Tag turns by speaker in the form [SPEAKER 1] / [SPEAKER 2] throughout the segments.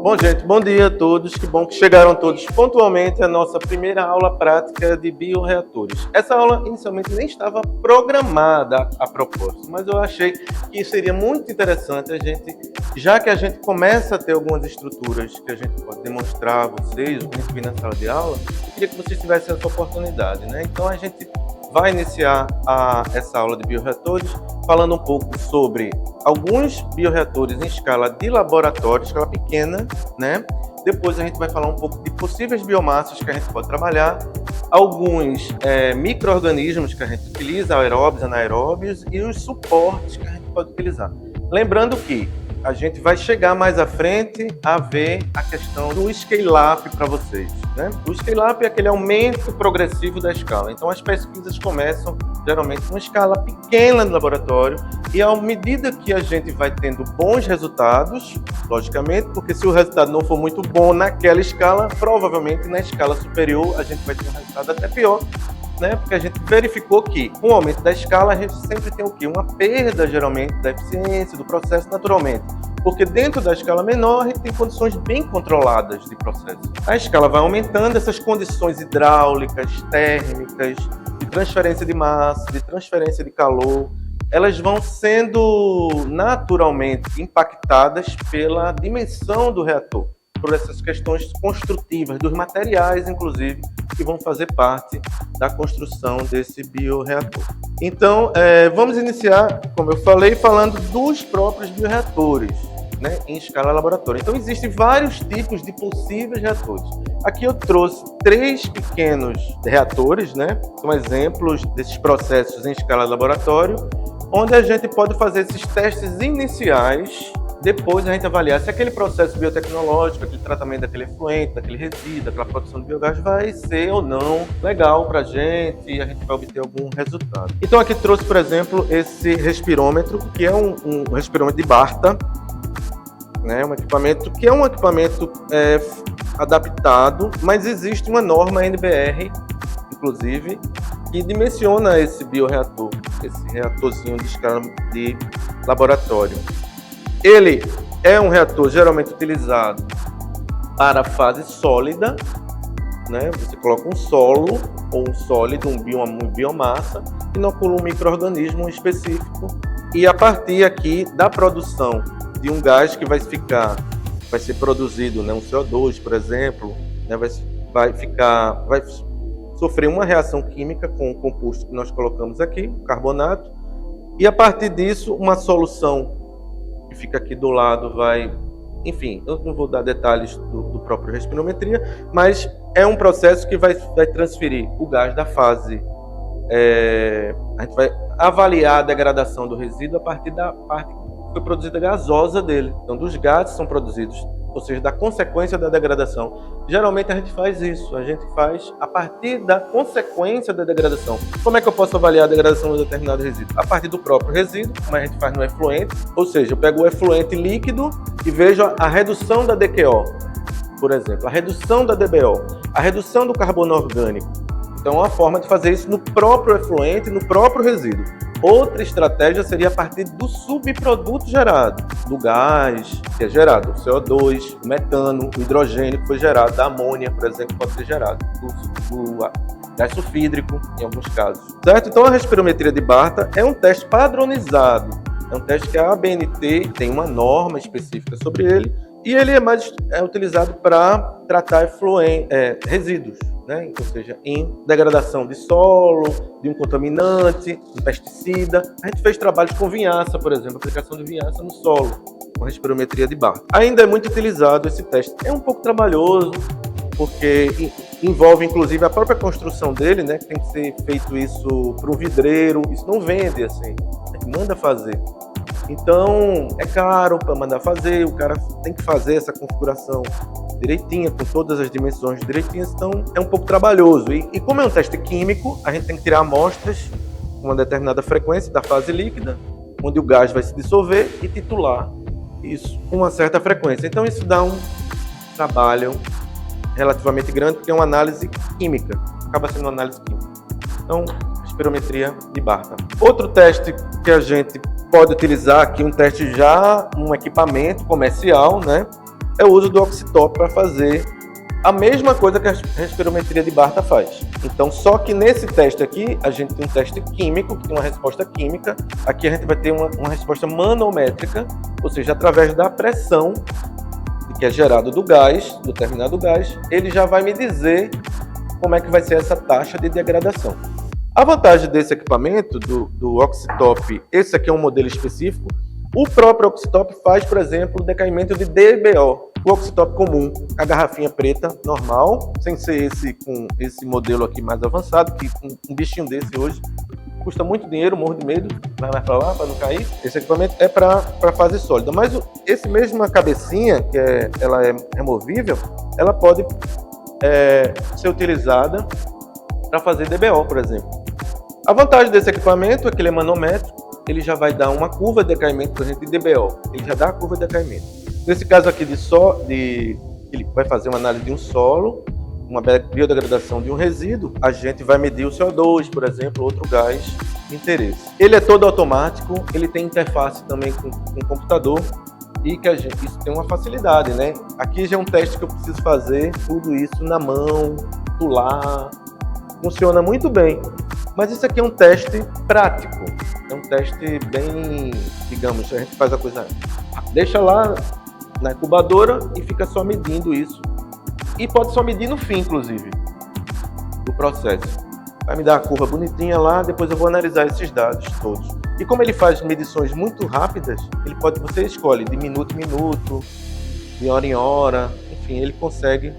[SPEAKER 1] Bom, gente, bom dia a todos. Que bom que chegaram todos pontualmente à nossa primeira aula prática de bioreatores. Essa aula inicialmente nem estava programada a propósito, mas eu achei que seria muito interessante a gente, já que a gente começa a ter algumas estruturas que a gente pode demonstrar a vocês, o que vir na sala de aula, eu queria que vocês tivessem essa oportunidade, né? Então a gente vai iniciar essa aula de bioreatores falando um pouco sobre alguns bioreatores em escala de laboratório, escala pequena, né? Depois a gente vai falar um pouco de possíveis biomassas que a gente pode trabalhar, alguns micro-organismos que a gente utiliza, aeróbios, anaeróbios, e os suportes que a gente pode utilizar. Lembrando que a gente vai chegar mais à frente a ver a questão do scale-up para vocês, né? O scale-up é aquele aumento progressivo da escala. Então as pesquisas começam geralmente com uma escala pequena no laboratório e à medida que a gente vai tendo bons resultados, logicamente, porque se o resultado não for muito bom naquela escala, provavelmente na escala superior a gente vai ter um resultado até pior, né? Porque a gente verificou que com o aumento da escala a gente sempre tem o quê? Uma perda geralmente da eficiência do processo naturalmente. Porque dentro da escala menor a gente tem condições bem controladas de processo. A escala vai aumentando, essas condições hidráulicas, térmicas, de transferência de massa, de transferência de calor, elas vão sendo naturalmente impactadas pela dimensão do reator, por essas questões construtivas, dos materiais, inclusive, que vão fazer parte da construção desse bioreator. Então, vamos iniciar, como eu falei, falando dos próprios bioreatores, né, em escala laboratório. Então, existem vários tipos de possíveis reatores. Aqui eu trouxe 3 pequenos reatores, né, são exemplos desses processos em escala laboratório, onde a gente pode fazer esses testes iniciais. Depois a gente avaliar se aquele processo biotecnológico, aquele tratamento daquele efluente, daquele resíduo, daquela produção de biogás vai ser ou não legal para a gente e a gente vai obter algum resultado. Então aqui trouxe, por exemplo, esse respirômetro, que é um respirômetro de Barta, né? Um equipamento que é um equipamento adaptado, mas existe uma norma NBR, inclusive, que dimensiona esse bioreator, esse reatorzinho de escala de laboratório. Ele é um reator geralmente utilizado para a fase sólida, né? Você coloca um solo ou um sólido, uma biomassa, inocula um micro-organismo específico e a partir aqui da produção de um gás que vai ser produzido, né? Um CO2, por exemplo, né? vai sofrer uma reação química com o composto que nós colocamos aqui, o carbonato, e a partir disso uma solução que fica aqui do lado vai... Enfim, eu não vou dar detalhes do próprio respirometria, mas é um processo que vai transferir o gás da fase... a gente vai avaliar a degradação do resíduo a partir da parte que foi produzida gasosa dele. Então, dos gases são produzidos, ou seja, da consequência da degradação. Geralmente a gente faz isso, a gente faz a partir da consequência da degradação. Como é que eu posso avaliar a degradação de um determinado resíduo? A partir do próprio resíduo, como a gente faz no efluente, ou seja, eu pego o efluente líquido e vejo a redução da DQO, por exemplo, a redução da DBO, a redução do carbono orgânico. Então, é uma forma de fazer isso no próprio efluente, no próprio resíduo. Outra estratégia seria a partir do subproduto gerado, do gás que é gerado, o CO2, o metano, o hidrogênio que foi gerado, da amônia, por exemplo, pode ser gerado, do gás sulfídrico, em alguns casos. Certo? Então, a respirometria de Barta é um teste padronizado, é um teste que a ABNT tem uma norma específica sobre ele, e ele é utilizado para tratar resíduos, né? Ou seja, em degradação de solo, de um contaminante, um pesticida. A gente fez trabalhos com vinhaça, por exemplo, aplicação de vinhaça no solo, com respirometria de Barta. Ainda é muito utilizado esse teste. É um pouco trabalhoso, porque envolve inclusive a própria construção dele, né? Tem que ser feito isso para um vidreiro, isso não vende assim, a gente manda fazer. Então, é caro para mandar fazer, o cara tem que fazer essa configuração direitinha, com todas as dimensões direitinhas, então é um pouco trabalhoso. E como é um teste químico, a gente tem que tirar amostras com uma determinada frequência da fase líquida, onde o gás vai se dissolver e titular isso com uma certa frequência. Então, isso dá um trabalho relativamente grande, porque é uma análise química, acaba sendo uma análise química. Então, respirometria de Barta. Outro teste que a gente pode utilizar aqui, um equipamento comercial, né? é o uso do oxitop para fazer a mesma coisa que a respirometria de Barta faz. Então, só que nesse teste aqui, a gente tem um teste químico, que tem uma resposta química. Aqui a gente vai ter uma resposta manométrica, ou seja, através da pressão que é gerado do gás, do determinado gás, ele já vai me dizer como é que vai ser essa taxa de degradação. A vantagem desse equipamento, do oxitop, esse aqui é um modelo específico, o próprio oxitop faz, por exemplo, o decaimento de DBO. O oxitop comum, a garrafinha preta, normal, sem ser esse com esse modelo aqui mais avançado, que um bichinho desse hoje custa muito dinheiro, morro de medo, vai mais para lá para não cair. Esse equipamento é para fase sólida, mas esse mesma cabecinha, que ela é removível, ela pode ser utilizada para fazer DBO, por exemplo. A vantagem desse equipamento é que ele é manométrico, ele já vai dar uma curva de decaimento para a gente de DBO, ele já dá a curva de decaimento. Nesse caso aqui ele vai fazer uma análise de um solo, uma biodegradação de um resíduo, a gente vai medir o CO2, por exemplo, outro gás de interesse. Ele é todo automático, ele tem interface também com o computador e que isso tem uma facilidade, né? Aqui já é um teste que eu preciso fazer tudo isso na mão, pular, funciona muito bem. Mas isso aqui é um teste prático, é um teste bem, digamos, a gente faz a coisa, deixa lá na incubadora e fica só medindo isso. E pode só medir no fim, inclusive, do processo. Vai me dar a curva bonitinha lá, depois eu vou analisar esses dados todos. E como ele faz medições muito rápidas, você escolhe de minuto em minuto, de hora em hora, enfim, ele consegue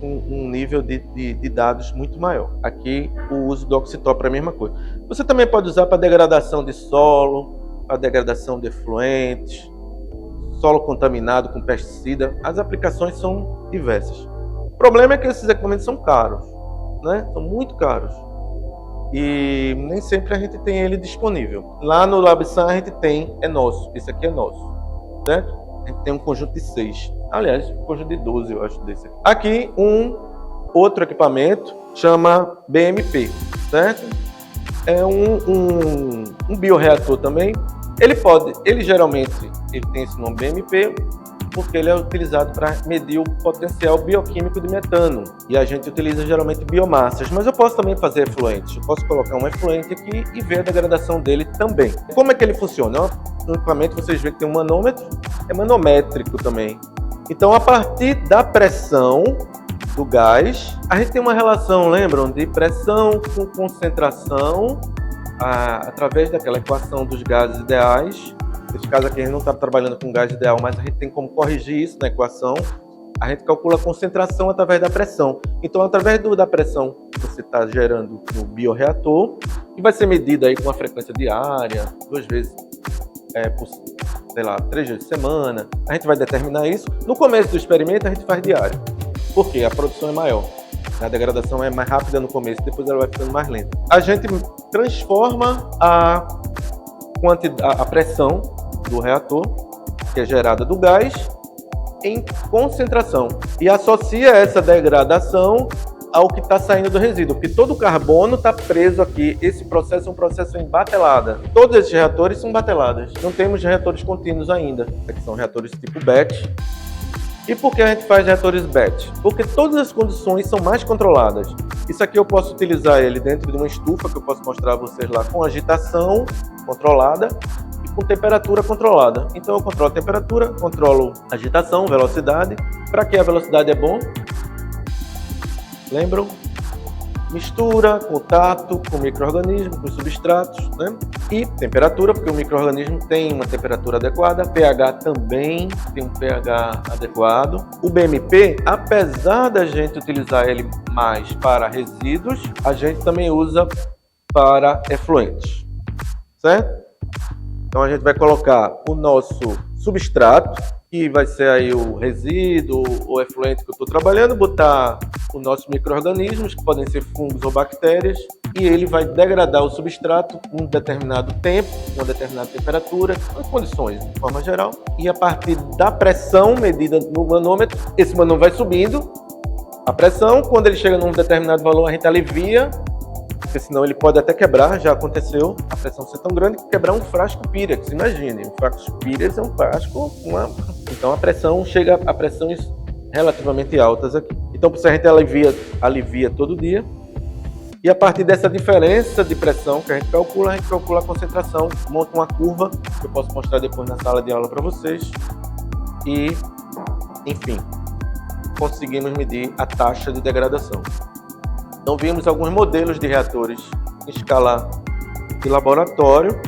[SPEAKER 1] um nível de dados muito maior. Aqui o uso do oxitop é a mesma coisa. Você também pode usar para degradação de solo, para degradação de efluentes, solo contaminado com pesticida. As aplicações são diversas. O problema é que esses equipamentos são caros, né? São muito caros. E nem sempre a gente tem ele disponível. Lá no LabSan a gente tem, é nosso. Esse aqui é nosso, certo? A gente tem um conjunto de 6. Aliás, um conjunto de 12, eu acho, desse aqui. Aqui, um outro equipamento chama BMP, certo? É um bioreator também. Ele geralmente tem esse nome BMP porque ele é utilizado para medir o potencial bioquímico de metano. E a gente utiliza geralmente biomassas, mas eu posso também fazer efluentes. Eu posso colocar um efluente aqui e ver a degradação dele também. Como é que ele funciona? No equipamento vocês veem que tem um manômetro, é manométrico também. Então, a partir da pressão do gás, a gente tem uma relação, lembram, de pressão com concentração, através daquela equação dos gases ideais. Nesse caso aqui a gente não está trabalhando com gás ideal, mas a gente tem como corrigir isso na equação. A gente calcula a concentração através da pressão. Então, através da pressão que você está gerando no bioreator, que vai ser medida aí com uma frequência diária, 2 vezes por, sei lá, 3 vezes por semana, a gente vai determinar isso. No começo do experimento a gente faz diário, porque a produção é maior. A degradação é mais rápida no começo, depois ela vai ficando mais lenta. A gente transforma a pressão do reator, que é gerada do gás, em concentração. E associa essa degradação ao que está saindo do resíduo, porque todo o carbono está preso aqui. Esse processo é um processo em batelada. Todos esses reatores são bateladas. Não temos reatores contínuos ainda. Aqui são reatores tipo batch. E por que a gente faz reatores batch? Porque todas as condições são mais controladas. Isso aqui eu posso utilizar ele dentro de uma estufa, que eu posso mostrar a vocês lá, com agitação controlada e com temperatura controlada. Então eu controlo a temperatura, controlo a agitação, velocidade. Para que a velocidade é bom? Lembram? Mistura, contato com o micro-organismo, com os substratos, né? E temperatura, porque o micro-organismo tem uma temperatura adequada. pH também tem um pH adequado. O BMP, apesar da gente utilizar ele mais para resíduos, a gente também usa para efluentes, certo? Então a gente vai colocar o nosso substrato, que vai ser aí o resíduo ou efluente que eu estou trabalhando, botar os nossos micro-organismos, que podem ser fungos ou bactérias, e ele vai degradar o substrato com um determinado tempo, uma determinada temperatura, em condições de forma geral, e a partir da pressão medida no manômetro, esse manômetro vai subindo a pressão. Quando ele chega num determinado valor, a gente alivia porque senão ele pode até quebrar, já aconteceu, a pressão ser tão grande que quebrar um frasco Pyrex. Imagine, um frasco Pyrex é um frasco, então a pressão chega a pressões relativamente altas aqui. Então, se a gente alivia todo dia, e a partir dessa diferença de pressão que a gente calcula a concentração, monta uma curva, que eu posso mostrar depois na sala de aula para vocês, e, enfim, conseguimos medir a taxa de degradação. Então, vimos alguns modelos de reatores em escala de laboratório,